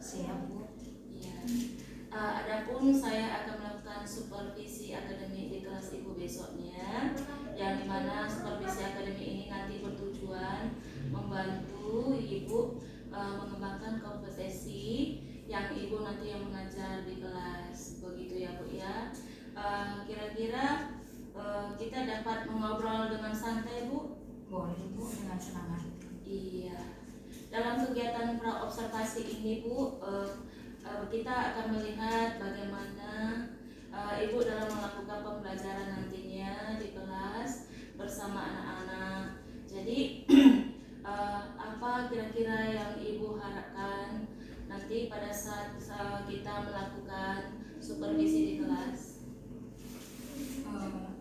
Siap, Bu. Iya. Adapun saya akan melakukan supervisi akademik di kelas Ibu besoknya, yang dimana supervisi akademik ini nanti bertujuan membantu Ibu mengembangkan kompetensi yang Ibu nanti yang mengajar di kelas, begitu ya Bu ya. Kira-kira kita dapat mengobrol dengan santai Bu? Boleh, Bu, dengan senang hati. Iya. Dalam kegiatan praobservasi ini Bu, kita akan melihat bagaimana Ibu dalam melakukan pembelajaran nantinya di kelas bersama anak-anak. Jadi apa kira-kira yang Ibu harapkan nanti pada saat kita melakukan supervisi di kelas?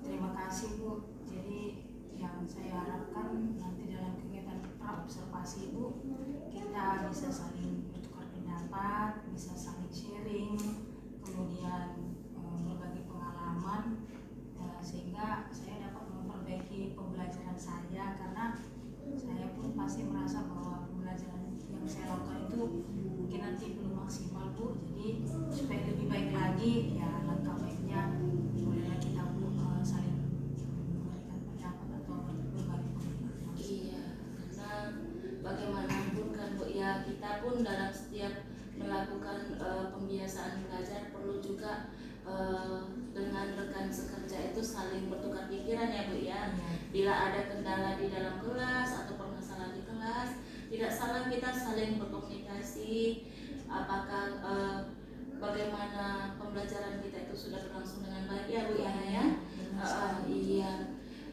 Terima kasih, Bu. Jadi yang saya harapkan nanti dalam kegiatan praobservasi, Bu, kita bisa saling bertukar pendapat, bisa saling sharing, kemudian berbagi pengalaman, sehingga saya dapat memperbaiki pembelajaran saya, karena saya pun pasti merasa bahwa pembelajaran yang saya lakukan itu mungkin nanti belum maksimal, Bu. Jadi supaya lebih baik lagi, ya langkah baiknya bolehlah kita saling memberikan pendapat atau berbagi pengalaman. Iya, karena bagaimanapun kan Bu ya, kita pun dalam setiap melakukan pembiasaan belajar perlu juga dengan rekan sekerja itu saling bertukar pikiran ya Bu ya. Bila ada kendala di dalam kelas atau permasalahan di kelas, tidak salah kita saling berkomunikasi apakah bagaimana pembelajaran kita itu sudah berlangsung dengan baik ya Bu ya. Iya.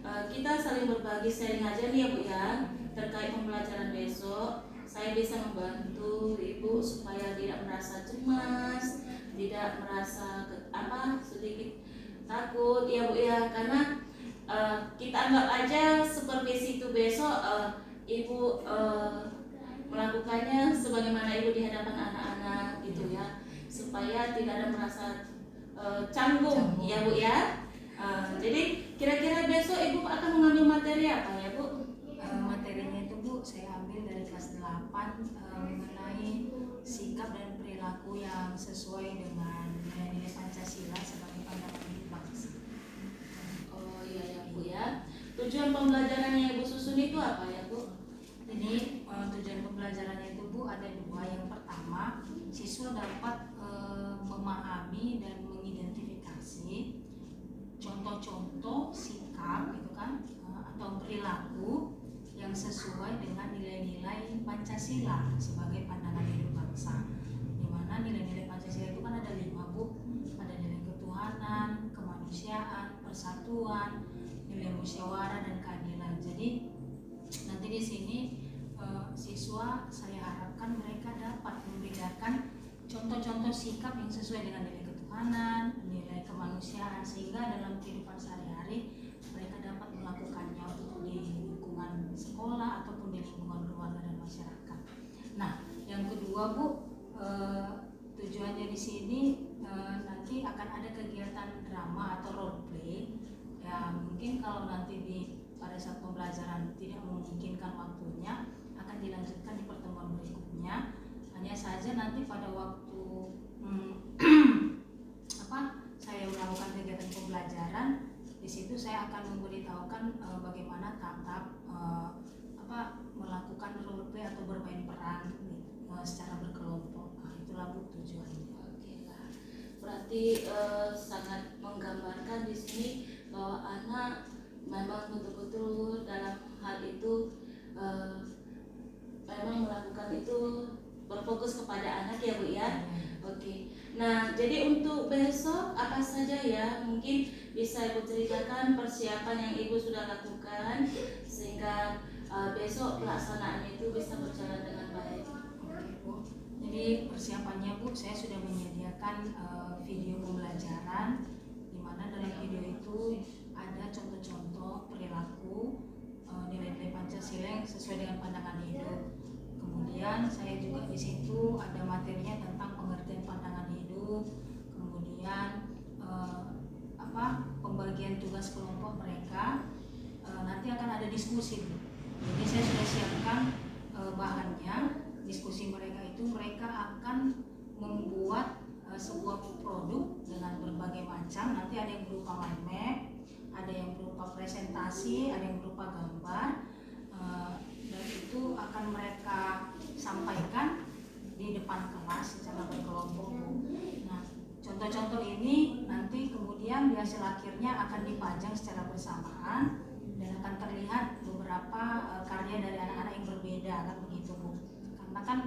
Kita saling berbagi sharing aja nih ya Bu ya, terkait pembelajaran besok. Saya bisa membantu Ibu supaya tidak merasa cemas, tidak merasa sedikit takut ya Bu ya, karena kita anggap aja supervisi itu besok Ibu melakukannya sebagaimana Ibu di hadapan anak-anak gitu ya, supaya tidak ada merasa canggung ya Bu ya. Jadi kira-kira besok Ibu akan mengambil materi apa ya Bu? Materinya itu, Bu, saya ambil dari kelas 8 mengenai sikap dan perilaku yang sesuai dengan nilai-nilai Pancasila sebagai pandangan hidup bangsa. Oh iya ya Bu ya. Tujuan pembelajarannya Ibu susun itu apa ya Bu? Jadi tujuan pembelajarannya itu, Bu, ada dua. Yang pertama, siswa dapat memahami dan mengidentifikasi contoh-contoh sikap gitu kan, atau perilaku yang sesuai dengan nilai-nilai Pancasila sebagai pandangan hidup bangsa. Dimana nilai-nilai Pancasila itu kan ada 5, Bu. Ada nilai ketuhanan, kemanusiaan, persatuan, nilai musyawarah dan keadilan. Jadi nanti di sini siswa saya harapkan mereka dapat membedakan contoh-contoh sikap yang sesuai dengan nilai ketuhanan, nilai kemanusiaan, sehingga dalam kehidupan sehari-hari mereka dapat melakukannya di lingkungan sekolah ataupun di lingkungan keluarga dan masyarakat. Nah, yang kedua, Bu, tujuannya di sini nanti akan ada kegiatan drama atau role play. Ya, mungkin kalau nanti pada saat pembelajaran tidak memungkinkan waktunya, akan dilanjutkan di pertemuan berikutnya. Hanya saja nanti pada waktu saya melakukan kegiatan pembelajaran, di situ saya akan memberitahukan bagaimana tahap melakukan role play atau bermain peran secara berkelompok. Nah, itulah Bu tujuannya. Oke lah. Berarti sangat menggambarkan di sini bahwa anak memang betul-betul dalam hal itu memang melakukan itu berfokus kepada anak ya Bu ya. Oke. Nah, jadi untuk besok apa saja ya? Mungkin bisa Ibu ceritakan persiapan yang Ibu sudah lakukan sehingga besok pelaksanaannya itu bisa berjalan dengan baik. Oke, Bu. Jadi persiapannya, Bu, saya sudah menyediakan video pembelajaran, di mana dalam video itu ada contoh-contoh perilaku nilai-nilai Pancasila yang sesuai dengan pandangan hidup. Kemudian saya juga di situ ada materinya tentang pengertian pandangan hidup, kemudian pembagian tugas kelompok mereka. Nanti akan ada diskusi. Jadi saya sudah siapkan bahannya. Diskusi mereka itu mereka akan presentasi, ada yang berupa gambar, dan itu akan mereka sampaikan di depan kelas secara berkelompok. Nah, contoh-contoh ini nanti kemudian di hasil akhirnya akan dipajang secara bersamaan dan akan terlihat beberapa karya dari anak-anak yang berbeda, kan begitu Bu. Karena kan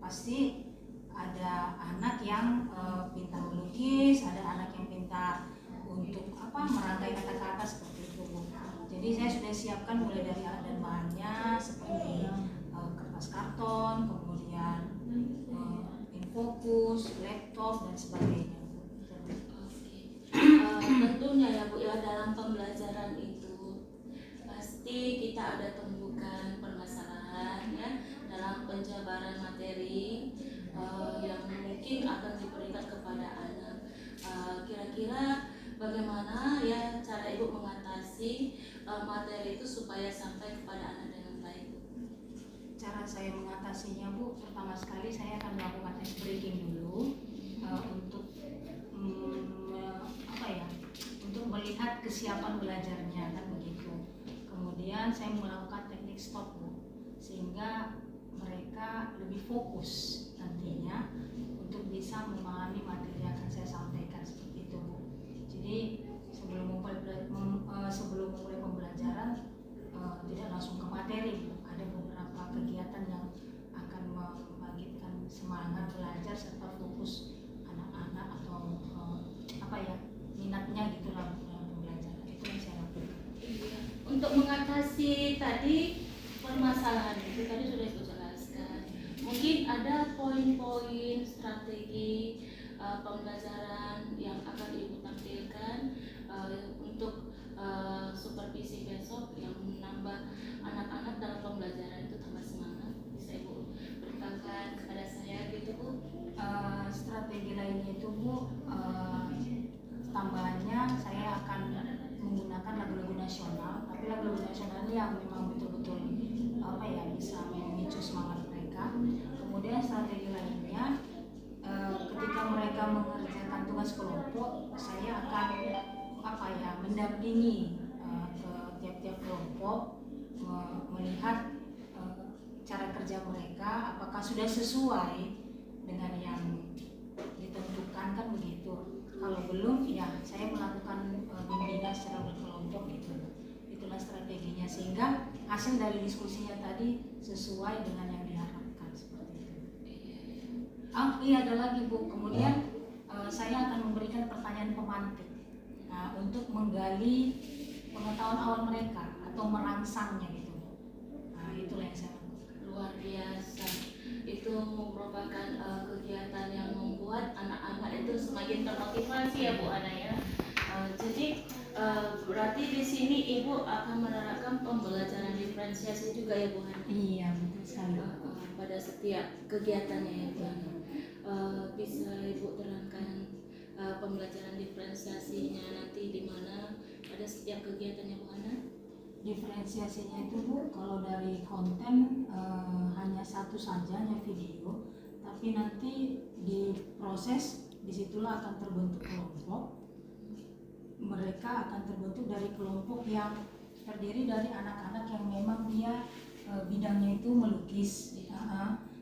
pasti ada anak yang pintar melukis, ada anak yang pintar untuk merangkai kata-kata seperti itu Bu. Jadi saya sudah siapkan mulai dari alat dan bahannya seperti kertas karton, kemudian infokus, laptop dan sebagainya. Tentunya ya Bu ya, dalam pembelajaran itu pasti kita ada temukan permasalahan ya dalam penjabaran materi yang mungkin akan diberikan kepada anak. Kira-kira bagaimana ya cara Ibu mengatasi materi itu supaya sampai kepada anak dengan baik? Cara saya mengatasinya Bu, pertama sekali saya akan melakukan ice breaking dulu untuk untuk melihat kesiapan belajarnya, kan begitu. Kemudian saya melakukan teknik stop Bu, sehingga mereka lebih fokus nantinya untuk bisa memahami materi yang akan saya sampaikan seperti itu Bu. Jadi sebelum memulai pembelajaran tidak langsung ke materi Bu. Ada beberapa kegiatan yang akan membangkitkan semangat belajar serta fokus anak-anak atau minatnya gitulah dalam pembelajaran. Itu yang saya lakukan. Untuk mengatasi tadi permasalahan itu tadi sudah Ibu jelaskan. Mungkin ada poin-poin strategi pembelajaran yang akan Ibu tampilkan untuk supervisi besok yang menambah anak-anak dalam pembelajaran itu tambah semangat. Bisa Ibu beritahukan kepada saya gitu Bu? Strategi lainnya itu Bu, tambahannya saya akan menggunakan lagu-lagu nasional, tapi lagu-lagu nasional ini yang memang betul-betul bisa memicu semangat mereka. Kemudian strategi lainnya, ketika mereka mengerjakan tugas kelompok, saya akan mendampingi ke tiap-tiap kelompok, melihat cara kerja mereka apakah sudah sesuai dengan yang ditentukan, kan begitu. Kalau belum, ya saya melakukan bimbingan secara berkelompok gitu. Itulah strateginya, sehingga hasil dari diskusinya tadi sesuai dengan yang diharapkan seperti itu. Ada lagi Bu. Kemudian saya akan memberikan pertanyaan pemantik untuk menggali pengetahuan awal mereka atau merangsangnya gitu. Itulah yang saya lakukan. Luar biasa. Itu merupakan kegiatan yang membuat anak-anak itu semakin termotivasi ya Bu Ana ya. Jadi berarti di sini Ibu akan menerapkan pembelajaran diferensiasi juga ya Bu Ana? Iya, betul sekali. Pada setiap kegiatannya ya Bu Ana. Bisa Ibu terangkan pembelajaran diferensiasinya nanti di mana pada setiap kegiatannya Bu Ana? Diferensiasinya itu Bu, kalau dari konten hanya satu saja, hanya video, tapi nanti di proses disitulah akan terbentuk kelompok. Mereka akan terbentuk dari kelompok yang terdiri dari anak-anak yang memang dia bidangnya itu melukis.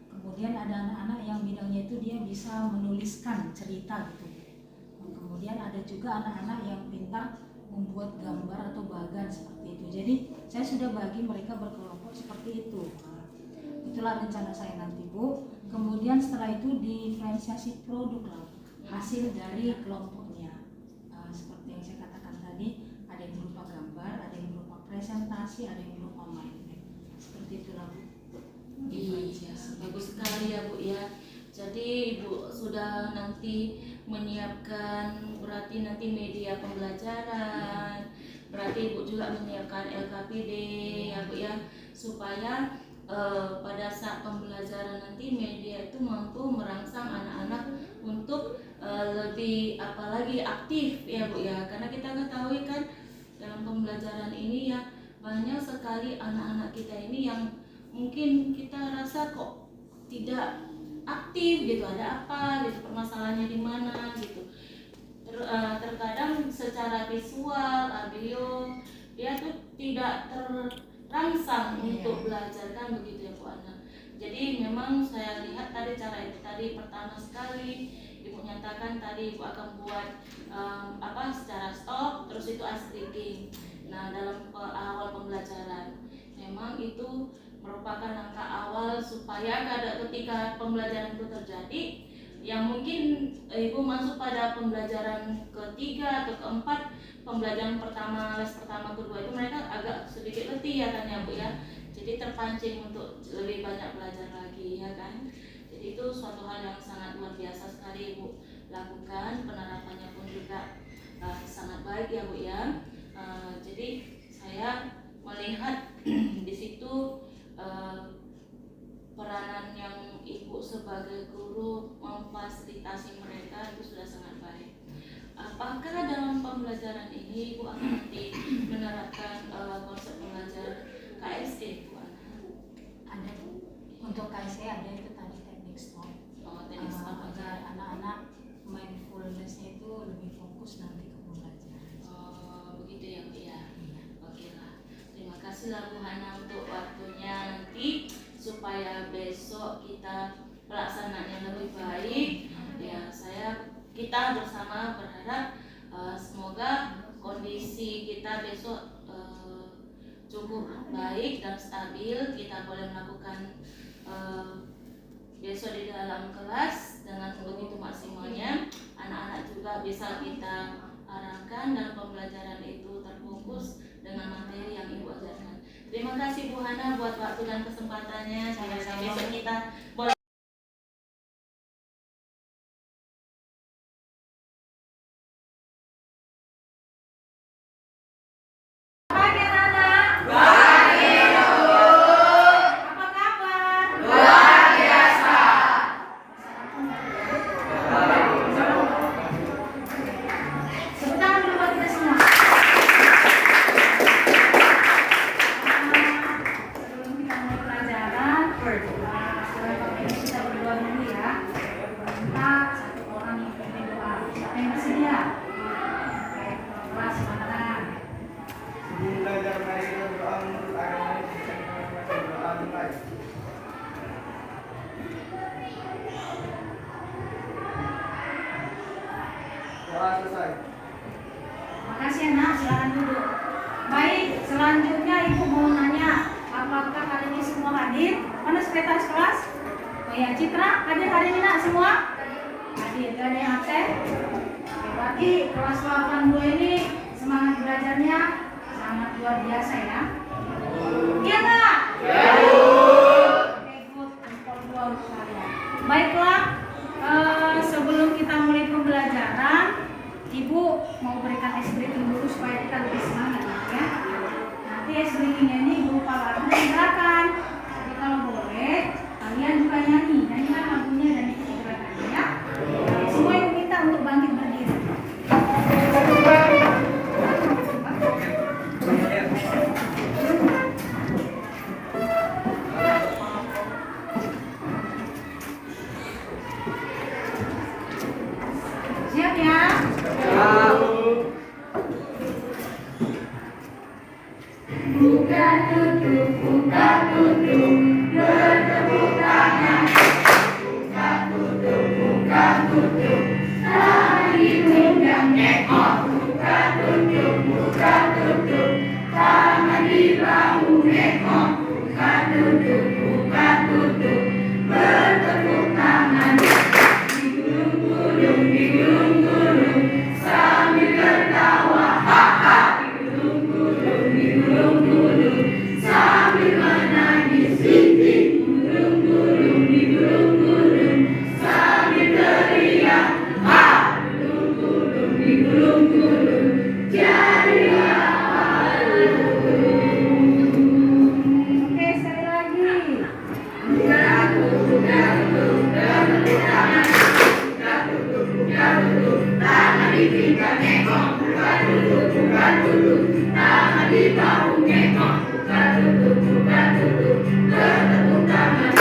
Kemudian ada anak-anak yang bidangnya itu dia bisa menuliskan cerita gitu. Kemudian ada juga anak-anak yang pintar membuat gambar atau bagan seperti itu. Jadi saya sudah bagi mereka berkelompok seperti itu. Itulah rencana saya nanti Bu. Kemudian setelah itu diferensiasi produk lah, hasil dari kelompoknya. Seperti yang saya katakan tadi, ada yang berupa gambar, ada yang berupa presentasi, ada yang berupa main. Seperti itulah Bu. Iya, bagus sekali ya Bu ya. Jadi Ibu sudah nanti menyiapkan berarti nanti media pembelajaran, berarti Ibu juga menyiapkan LKPD ya Bu ya, supaya pada saat pembelajaran nanti media itu mampu merangsang anak-anak untuk lebih apalagi aktif ya Bu ya, karena kita ketahui kan dalam pembelajaran ini ya banyak sekali anak-anak kita ini yang mungkin kita rasa kok tidak aktif gitu, ada apa gitu, permasalahannya di mana gitu. Terkadang secara visual, audio dia tuh tidak terangsang untuk belajar, kan begitu ya Bu Ana. Jadi memang saya lihat tadi cara itu tadi pertama sekali Ibu nyatakan tadi Ibu akan buat secara stop, terus itu ice breaking. Nah dalam awal pembelajaran memang itu merupakan langkah awal supaya ketika pembelajaran itu terjadi, yang mungkin Ibu masuk pada pembelajaran ketiga atau keempat, pembelajaran pertama, les pertama, kedua itu mereka agak sedikit letih ya kan ya Bu ya. Jadi terpancing untuk lebih banyak belajar lagi ya kan. Jadi itu suatu hal yang sangat luar biasa sekali Ibu lakukan, penerapannya pun juga sangat baik ya Bu ya. Jadi saya melihat di situ peranan yang Ibu sebagai guru memfasilitasi mereka itu sudah sangat baik. Apakah dalam pembelajaran ini Ibu akan nanti menerapkan konsep belajar KSD Bu Ana? Ada untuk KSD ada itu tadi teknik stop. Teknik stop agar anak-anak mindfulness-nya itu lebih fokus nanti ke pembelajaran. Begitu ya Bu ya. Oke lah. Terima kasih lah Bu Hana untuk waktunya nanti supaya besok kita pelaksanaannya lebih baik. Ya, kita bersama berharap semoga kondisi kita besok cukup baik dan stabil. Kita boleh melakukan besok di dalam kelas dengan begitu maksimalnya. Anak-anak juga bisa kita arahkan dan pembelajaran itu terfokus dengan materi yang Ibu ajarkan. Terima kasih Bu Hana buat waktu dan kesempatannya. Sampai besok kita boleh selesai. Makasih anak, silakan duduk. Baik, selanjutnya Ibu mau nanya, apakah hari ini semua hadir? Mana sekretaris kelas? Oh ya, Citra, hadir hari ini nak semua? Hadir, gak ada yang absen? Oke, berarti kelas 82 ini semangat belajarnya sangat luar biasa ya? Iya nggak? Iya. Oke, good. Untuk dua untuk kalian. Baiklah, sebelum kita mulai pembelajaran, Ibu mau berikan ice breaking dulu supaya kita lebih semangat ya. Nanti ice breakingnya ini berupa lagu dan gerakan. Jadi kalau boleh, kalian juga nyanyikan lagunya dan ikuti gerakannya ya. Semua Ibu minta untuk bangkit berdiri. Siap ya? Buka tutup, bertepuk tangan. Buka tutup, tangan digenggam ekor. Buka tutup, tangan di bahu ekor. Buka tutup, bertepuk tangan. Digulung-gulung, sambil tertawa, ha-ha. Digulung-gulung, sambil menangis, digulung-gulung, sambil teriak, ha. Digulung-gulung, jadilah malu. Oke, sekali lagi. Tangan di pinggang ekor, buka tutup, tangan di bahu ekor, buka tutup, bertepuk tangan.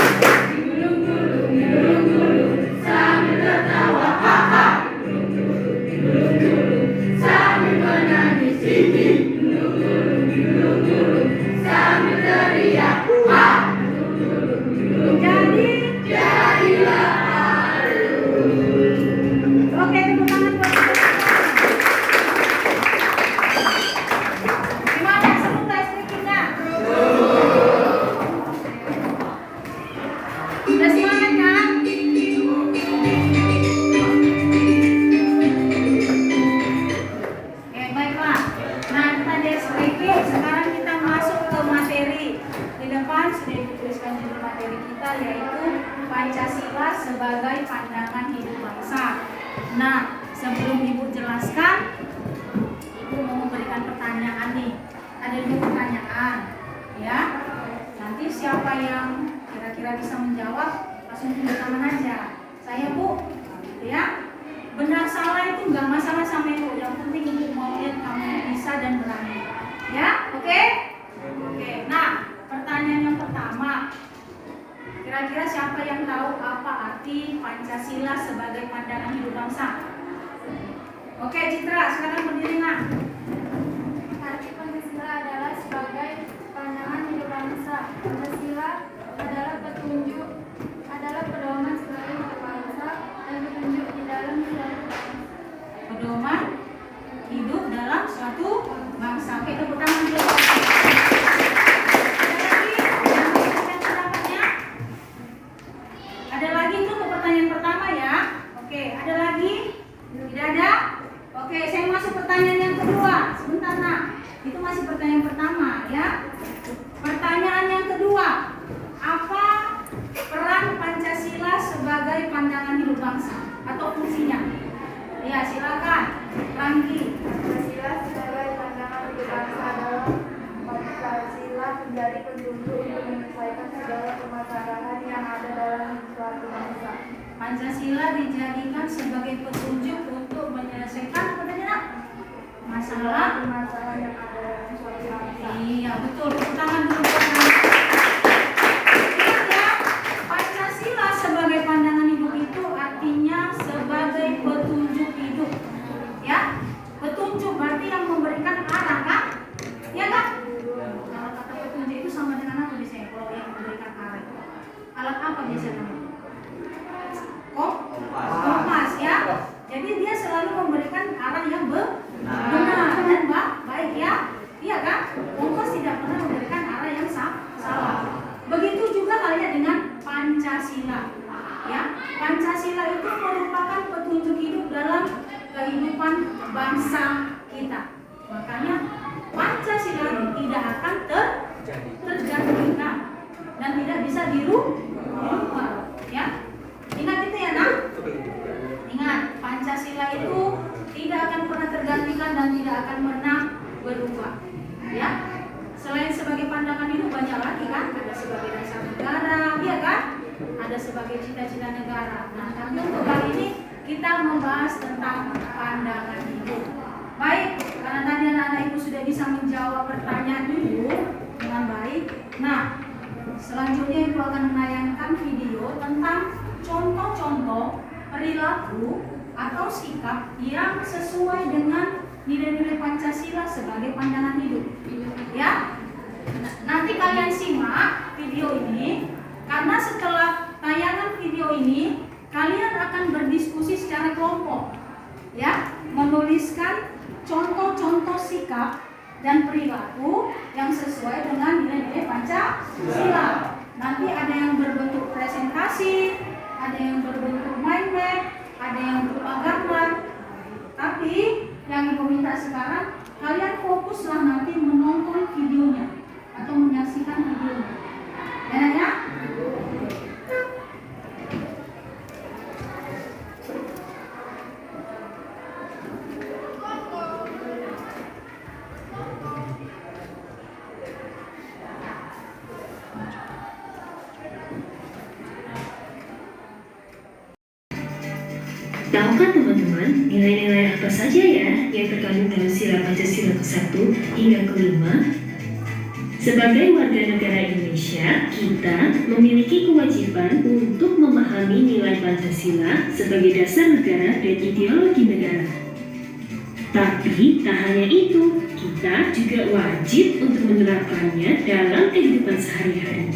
Digulung-gulung, sambil tertawa, ha-ha. Digulung-gulung, sambil menangis, digulung-gulung, pandangan hidup bangsa. Nah, sebelum Ibu jelaskan, Ibu mau memberikan pertanyaan nih. Ada 2 pertanyaan, ya. Nanti siapa yang kira-kira bisa menjawab, langsung tunjuk tangan aja. Saya, Bu, ya. Benar salah itu nggak masalah sama Ibu. Yang penting Ibu mau lihat kamu bisa dan berani. Ya, oke? Oke. Nah, pertanyaan yang pertama. Kira-kira siapa yang tahu apa arti Pancasila sebagai pandangan hidup bangsa? Oke, Citra, sekarang berdiri, Nak. Arti Pancasila adalah sebagai pandangan hidup bangsa. Pancasila adalah petunjuk, adalah pedoman sebagai hidup bangsa dan petunjuk di dalam suatu bangsa. Pedoman hidup dalam suatu bangsa. Oke, tepuk tangan dulu. Ada lagi itu untuk pertanyaan pertama ya. Oke, ada lagi? Tidak ada? Oke, saya masuk pertanyaan yang kedua. Sebentar, Nak. Itu masih pertanyaan pertama ya. Pertanyaan yang kedua. Apa peran Pancasila sebagai pandangan hidup bangsa atau fungsinya? Ya, silakan. Rangki. Pancasila sebagai pandangan hidup bangsa adalah Pancasila menjadi petunjuk untuk menyelesaikan segala permasalahan yang ada dalam suatu bangsa. Pancasila dijadikan sebagai petunjuk untuk menyelesaikan masalah yang ada dalam suatu bangsa. Iya, betul. Tepuk tangan dulu. Ingat ya, Pancasila sebagai pandangan hidup itu artinya sebagai petunjuk hidup. Ya, petunjuk berarti yang memberikan arah, kan? Ya kan? Kalau kata petunjuk itu sama dengan apa biasanya? Kalau yang memberikan arah itu alat apa biasanya? Kompas ya. Jadi dia selalu memberikan arah yang benar dan baik ya. Iya kan? Kompas tidak pernah memberikan arah yang salah. Begitu juga halnya dengan Pancasila. Ya, Pancasila itu merupakan petunjuk hidup dalam kehidupan bangsa kita. Makanya Pancasila tidak akan tergantikan dan tidak bisa dirubah. Ya, ingat itu ya, Nak. Ingat, Pancasila itu tidak akan pernah tergantikan dan tidak akan pernah berubah. Ya, selain sebagai pandangan hidup banyak lagi kan, ada sebagai dasar negara, ya kan? Ada sebagai cita-cita negara. Nah, tapi untuk kali ini kita membahas tentang pandangan hidup. Baik, karena tadi anak-anak ibu sudah bisa menjawab pertanyaan ibu dengan baik. Nah, selanjutnya ibu akan menayangkan video tentang contoh-contoh perilaku atau sikap yang sesuai dengan nilai-nilai Pancasila sebagai pandangan hidup. Ya, nanti kalian simak video ini karena setelah tayangan video ini kalian akan berdiskusi secara kelompok. Ya, menuliskan contoh-contoh sikap dan perilaku yang sesuai dengan nilai-nilai Pancasila. Nanti ada yang berbentuk presentasi, ada yang berbentuk mind map, ada yang berupa gambar. Tapi yang ibu minta sekarang, kalian fokuslah nanti menonton videonya atau menyaksikan videonya. Ya. Tahukah teman-teman nilai-nilai apa saja ya yang terkandung dalam sila Pancasila ke-1 hingga ke-5? Sebagai warga negara Indonesia, kita memiliki kewajiban untuk memahami nilai Pancasila sebagai dasar negara dan ideologi negara. Tapi tak hanya itu, kita juga wajib untuk menerapkannya dalam kehidupan sehari-hari.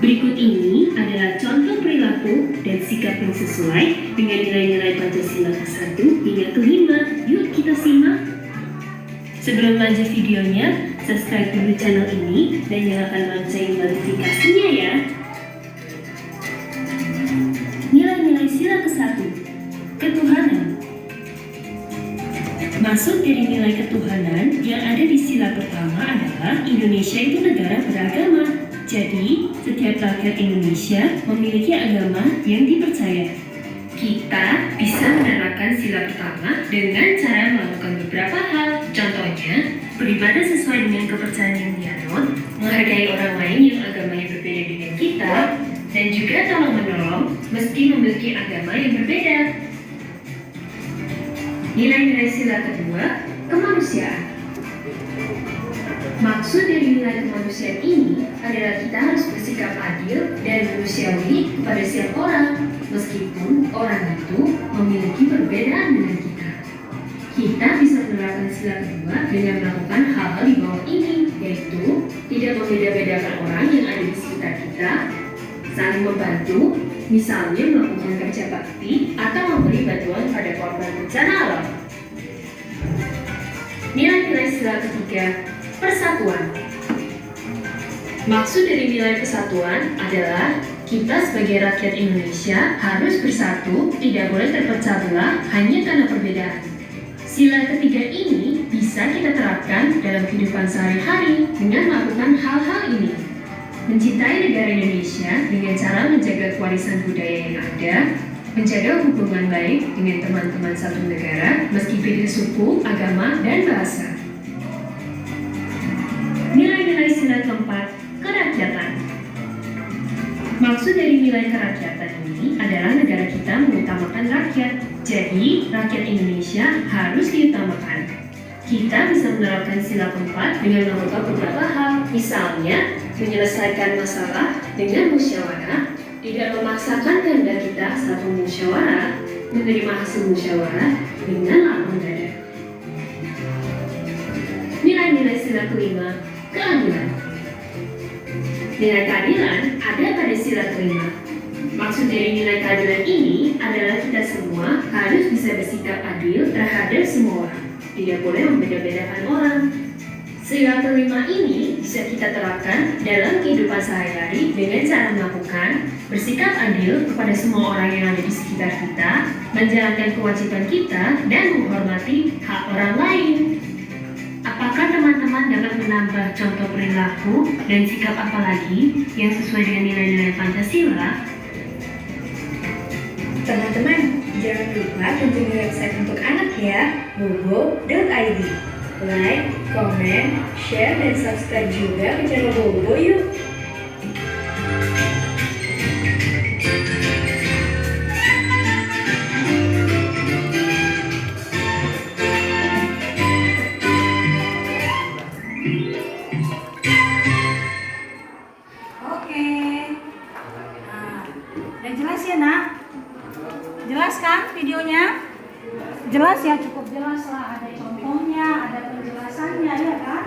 Berikut ini adalah contoh perilaku dan sikap yang sesuai dengan nilai-nilai Pancasila ke-1 hingga ke-5. Yuk kita simak. Sebelum lanjut videonya, subscribe dulu channel ini dan nyalakan lonceng notifikasinya ya. Nilai-nilai sila ke-1, ketuhanan. Maksud dari nilai ketuhanan yang ada di sila pertama adalah Indonesia itu negara beragama. Jadi, setiap rakyat Indonesia memiliki agama yang dipercaya. pertama dengan cara melakukan beberapa hal. Contohnya, beribadah sesuai dengan kepercayaan yang dianut, menghargai orang lain yang agamanya berbeda dengan kita, dan juga tolong-menolong meski memiliki agama yang berbeda. Nilai-nilai sila kedua, kemanusiaan. Maksud dari nilai kemanusiaan ini adalah kita harus bersikap adil dan manusiawi kepada setiap orang, meskipun orang itu memiliki perbedaan dengan kita. Kita bisa menerapkan sila kedua dengan melakukan hal-hal di bawah ini, yaitu tidak membeda-bedakan orang yang ada di sekitar kita, saling membantu, misalnya melakukan kerja bakti atau memberi bantuan pada korban bencana alam. Nilai-nilai sila ketiga, persatuan. Maksud dari nilai persatuan adalah kita sebagai rakyat Indonesia harus bersatu, tidak boleh terpecah belah hanya karena perbedaan. Sila ketiga ini bisa kita terapkan dalam kehidupan sehari-hari dengan melakukan hal-hal ini. Mencintai negara Indonesia dengan cara menjaga warisan budaya yang ada, menjaga hubungan baik dengan teman-teman satu negara meski beda suku, agama, dan bahasa. Nilai-nilai sila keempat, kerakyatan. Maksud dari nilai kerakyatan ini adalah negara kita mengutamakan rakyat. Jadi, rakyat Indonesia harus diutamakan. Kita bisa menerapkan sila keempat dengan melakukan beberapa hal. Misalnya, menyelesaikan masalah dengan musyawarah, tidak memaksakan kehendak kita saat bermusyawarah, menerima hasil musyawarah dengan lapang dada. Nilai-nilai sila kelima, keadilan. Nilai keadilan ada pada sila kelima. Maksud dari nilai keadilan ini adalah kita semua harus bisa bersikap adil terhadap semua orang. Tidak boleh membeda-bedakan orang. Sila kelima ini bisa kita terapkan dalam kehidupan sehari-hari dengan cara melakukan bersikap adil kepada semua orang yang ada di sekitar kita, menjalankan kewajiban kita, dan menghormati hak orang lain. Apakah teman-teman dapat menambah contoh perilaku dan sikap apa lagi yang sesuai dengan nilai-nilai Pancasila? Teman-teman, jangan lupa kunjungi website untuk anak ya, bobo.id. Like, comment, share, dan subscribe juga ke channel Bobo yuk! Oke. Nah, udah jelas ya nak? Jelas kan videonya? Jelas ya, cukup jelas lah, ada contohnya, ada penjelasannya ya kan.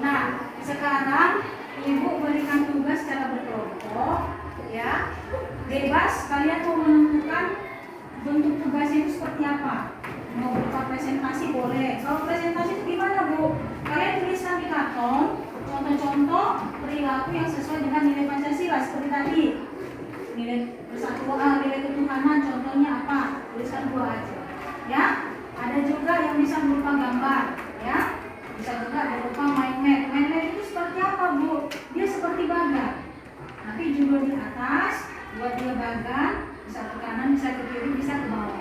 Nah, sekarang ibu berikan tugas secara berkelompok ya, bebas kalian mau menentukan bentuk tugasnya itu seperti apa. Mau berupa presentasi boleh. Kalau presentasi itu gimana bu? Kalian tuliskan di karton contoh-contoh perilaku yang sesuai dengan nilai Pancasila seperti tadi. Nilai persatuan, nilai ketuhanan, contohnya apa? Tuliskan 2 aja ya. Ada juga yang bisa berupa gambar ya, bisa juga berupa mind map. Mind map itu seperti apa bu? Dia seperti bagan, nanti judul di atas buat dia bagan, bisa ke kanan, bisa ke kiri, bisa ke bawah.